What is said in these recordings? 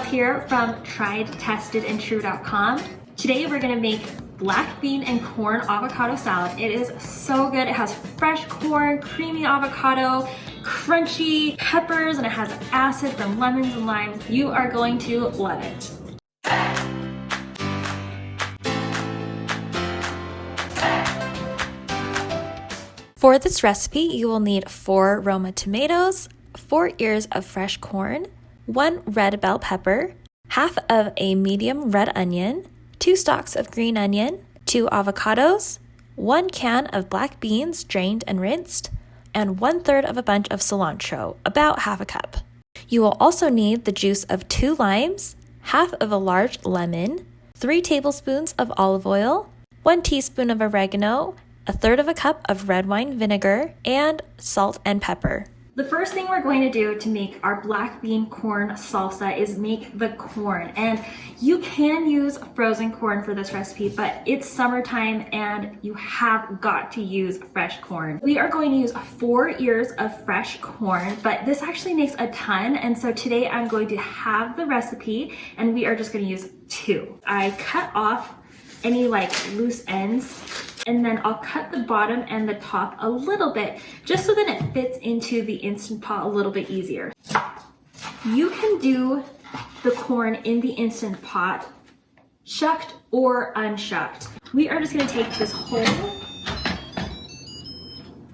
Michelle here from triedtestedandtrue.com. Today we're gonna make black bean and corn avocado salad. It is so good. It has fresh corn, creamy avocado, crunchy peppers, and it has acid from lemons and limes. You are going to love it. For this recipe, you will need 4 Roma tomatoes, 4 ears of fresh corn, 1 red bell pepper, half of a medium red onion, 2 stalks of green onion, 2 avocados, 1 can of black beans drained and rinsed, and 1/3 of a bunch of cilantro, about half a cup. You will also need the juice of 2 limes, half of a large lemon, 3 tablespoons of olive oil, 1 teaspoon of oregano, 1/3 of a cup of red wine vinegar, and salt and pepper. The first thing we're going to do to make our black bean corn salsa is make the corn. And you can use frozen corn for this recipe, but it's summertime and you have got to use fresh corn. We are going to use 4 ears of fresh corn, but this actually makes a ton. And so today I'm going to have the recipe and we are just going to use 2. I cut off any loose ends, and then I'll cut the bottom and the top a little bit just so that it fits into the Instant Pot a little bit easier. You can do the corn in the Instant Pot shucked or unshucked. We are just going to take this whole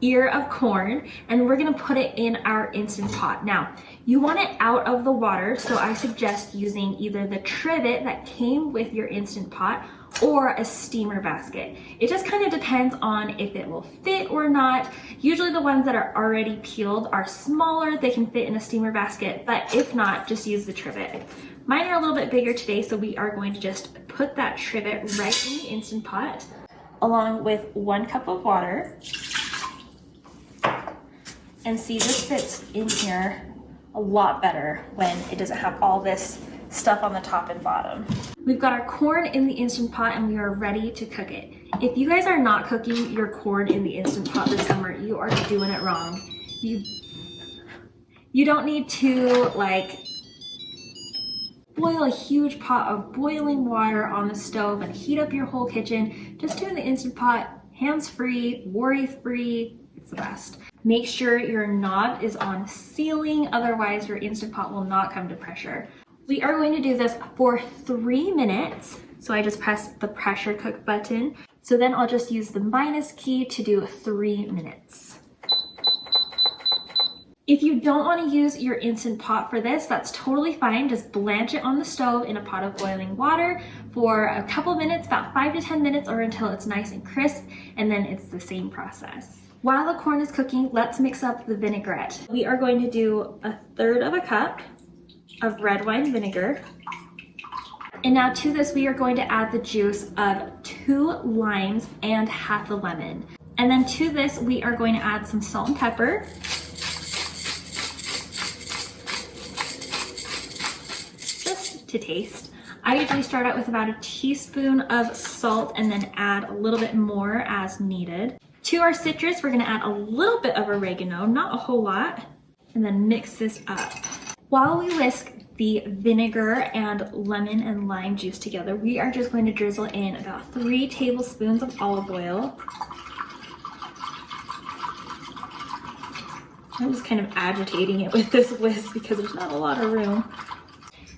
ear of corn and we're going to put it in our Instant Pot. Now, you want it out of the water, so I suggest using either the trivet that came with your Instant Pot or a steamer basket. It just kind of depends on if it will fit or not. Usually the ones that are already peeled are smaller, they can fit in a steamer basket, but if not, just use the trivet. Mine are a little bit bigger today, so we are going to just put that trivet right in the Instant Pot along with 1 cup of water. And see, this fits in here a lot better when it doesn't have all this stuff on the top and bottom. We've got our corn in the Instant Pot and we are ready to cook it. If you guys are not cooking your corn in the Instant Pot this summer, you are doing it wrong. You don't need to boil a huge pot of boiling water on the stove and heat up your whole kitchen. Just do it in the Instant Pot, hands-free, worry-free. It's the best. Make sure your knob is on sealing, otherwise your Instant Pot will not come to pressure. We are going to do this for 3 minutes. So I just press the pressure cook button. So then I'll just use the minus key to do 3 minutes. If you don't want to use your Instant Pot for this, that's totally fine. Just blanch it on the stove in a pot of boiling water for a couple minutes, about 5 to 10 minutes, or until it's nice and crisp, and then it's the same process. While the corn is cooking, let's mix up the vinaigrette. We are going to do 1/3 of a cup of red wine vinegar. And now to this, we are going to add the juice of 2 limes and half a lemon. And then to this, we are going to add some salt and pepper. Just to taste. I usually start out with about a teaspoon of salt and then add a little bit more as needed. To our citrus, we're gonna add a little bit of oregano, not a whole lot, and then mix this up. While we whisk the vinegar and lemon and lime juice together, we are just going to drizzle in about 3 tablespoons of olive oil. I'm just kind of agitating it with this whisk because there's not a lot of room.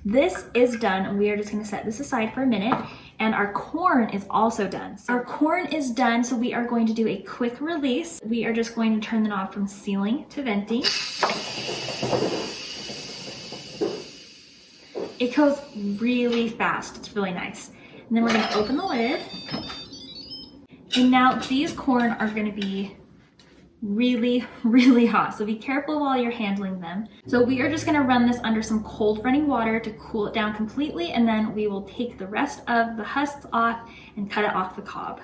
This is done and we are just going to set this aside for a minute, and our corn is also done. So our corn is done, so we are going to do a quick release. We are just going to turn the knob from sealing to venting. It goes really fast. It's really nice. And then we're going to open the lid. And now these corn are going to be really, really hot. So be careful while you're handling them. So we are just going to run this under some cold running water to cool it down completely. And then we will take the rest of the husks off and cut it off the cob.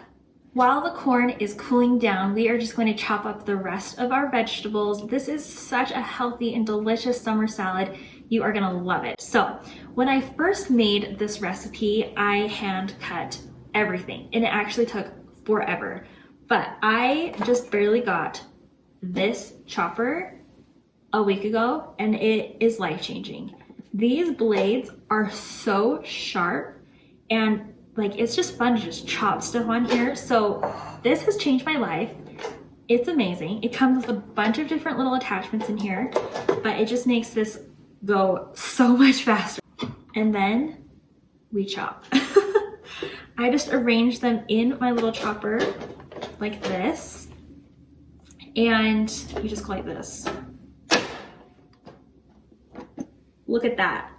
While the corn is cooling down, we are just going to chop up the rest of our vegetables. This is such a healthy and delicious summer salad. You are gonna love it. So when I first made this recipe, I hand cut everything and it actually took forever. But I just barely got this chopper a week ago and it is life-changing. These blades are so sharp and like it's just fun to just chop stuff on here. So this has changed my life. It's amazing. It comes with a bunch of different little attachments in here, but it just makes this go so much faster. And then we chop. I just arrange them in my little chopper like this, and you just go like this. Look at that.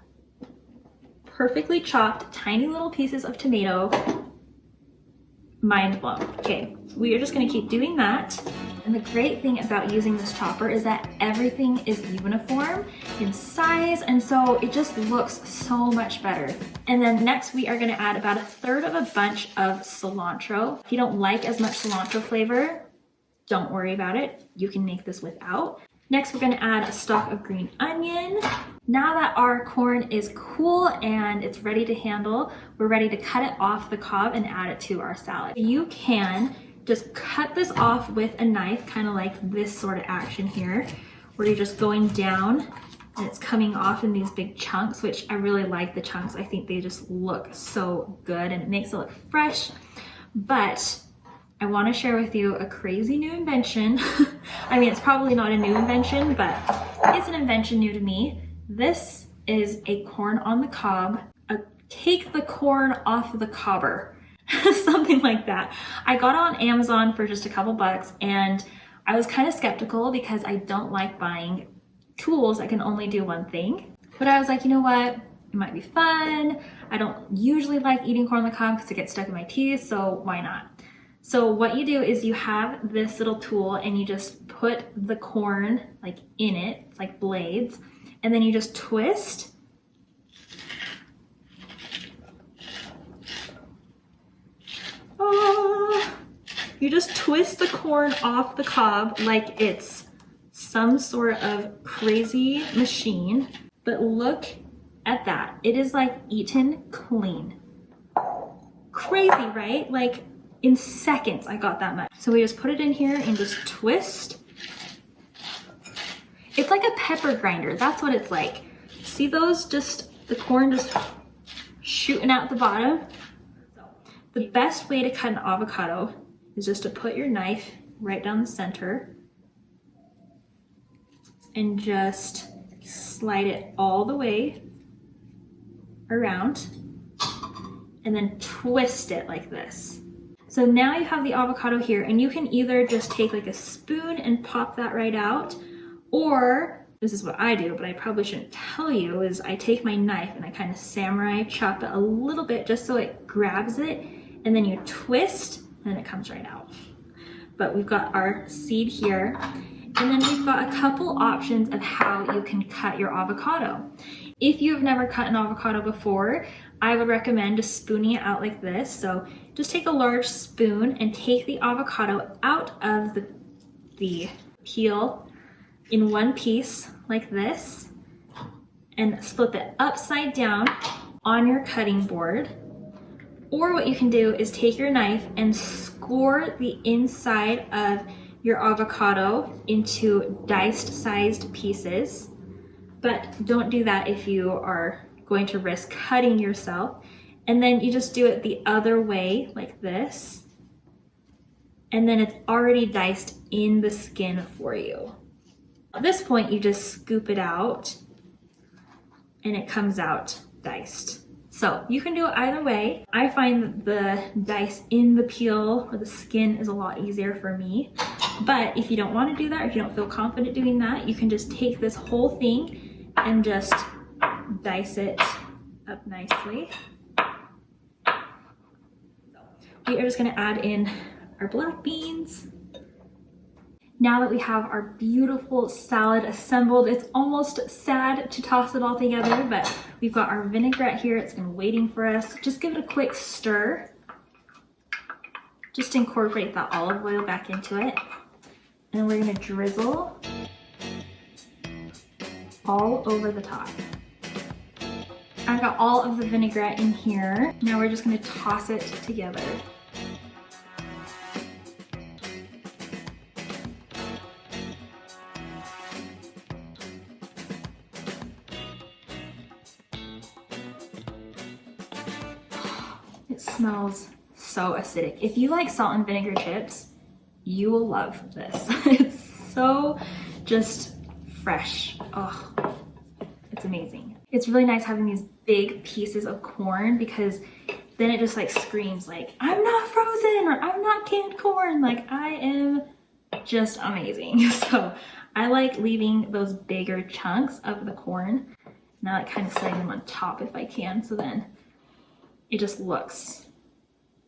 Perfectly chopped, tiny little pieces of tomato. Mind blown. Okay, we are just gonna keep doing that. And the great thing about using this chopper is that everything is uniform in size, and so it just looks so much better. And then next we are gonna add about 1/3 of a bunch of cilantro. If you don't like as much cilantro flavor, don't worry about it. You can make this without. Next, we're gonna add a stalk of green onion. Now that our corn is cool and it's ready to handle, we're ready to cut it off the cob and add it to our salad. You can just cut this off with a knife, kind of like this sort of action here, where you're just going down and it's coming off in these big chunks, which I really like the chunks. I think they just look so good and it makes it look fresh. But I want to share with you a crazy new invention. I mean, it's probably not a new invention, but it's an invention new to me. This is a corn on the cob, take the corn off the cobber, something like that. I got it on Amazon for just a couple bucks, and I was kind of skeptical because I don't like buying tools that can only do one thing. But I was like, you know what? It might be fun. I don't usually like eating corn on the cob because it gets stuck in my teeth, so why not? So what you do is you have this little tool and you just put the corn like in it, it's like blades, and then you just twist. You just twist the corn off the cob like it's some sort of crazy machine. But look at that. It is like eaten clean. Crazy, right? Like, in seconds, I got that much. So we just put it in here and just twist. It's like a pepper grinder. That's what it's like. See those? Just the corn just shooting out the bottom. The best way to cut an avocado is just to put your knife right down the center and just slide it all the way around and then twist it like this. So now you have the avocado here, and you can either just take like a spoon and pop that right out, or this is what I do, but I probably shouldn't tell you, is I take my knife and I kind of samurai chop it a little bit just so it grabs it, and then you twist and it comes right out. But we've got our seed here, and then we've got a couple options of how you can cut your avocado. If you've never cut an avocado before, I would recommend just spooning it out like this. So just take a large spoon and take the avocado out of the peel in one piece like this and flip it upside down on your cutting board. Or what you can do is take your knife and score the inside of your avocado into diced sized pieces. But don't do that if you are going to risk cutting yourself. And then you just do it the other way like this. And then it's already diced in the skin for you. At this point, you just scoop it out and it comes out diced. So you can do it either way. I find the dice in the peel or the skin is a lot easier for me. But if you don't want to do that, or if you don't feel confident doing that, you can just take this whole thing and just dice it up nicely. We are just going to add in our black beans. Now that we have our beautiful salad assembled, it's almost sad to toss it all together, but we've got our vinaigrette here. It's been waiting for us. Just give it a quick stir. Just incorporate that olive oil back into it. And then we're going to drizzle all over the top. I've got all of the vinaigrette in here. Now we're just going to toss it together. It smells so acidic. If you like salt and vinegar chips, you will love this. It's so just fresh. Oh, it's amazing. It's really nice having these big pieces of corn because then it just like screams like, I'm not frozen or I'm not canned corn. Like I am just amazing. So I like leaving those bigger chunks of the corn and I like kind of setting them on top if I can. So then it just looks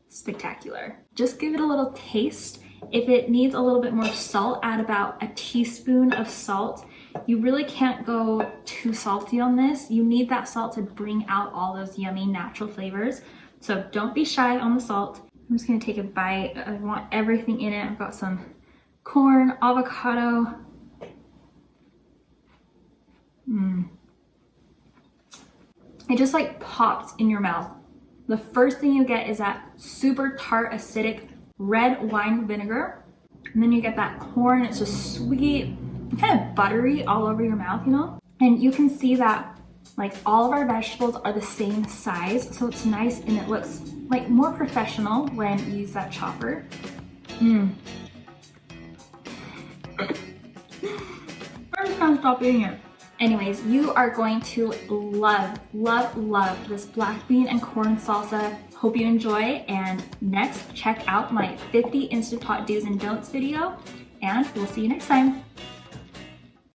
spectacular. Just give it a little taste. If it needs a little bit more salt, add about a teaspoon of salt. You really can't go too salty on this. You need that salt to bring out all those yummy natural flavors. So don't be shy on the salt. I'm just gonna take a bite. I want everything in it. I've got some corn, avocado. It just like pops in your mouth. The first thing you get is that super tart, acidic red wine vinegar. And then you get that corn. It's just sweet, kind of buttery all over your mouth, you know? And you can see that like all of our vegetables are the same size. So it's nice and it looks like more professional when you use that chopper. I'm just gonna stop eating it. Anyways, you are going to love, love, love this black bean and corn salsa. Hope you enjoy, and next check out my 50 Instant Pot do's and don'ts video, and we'll see you next time.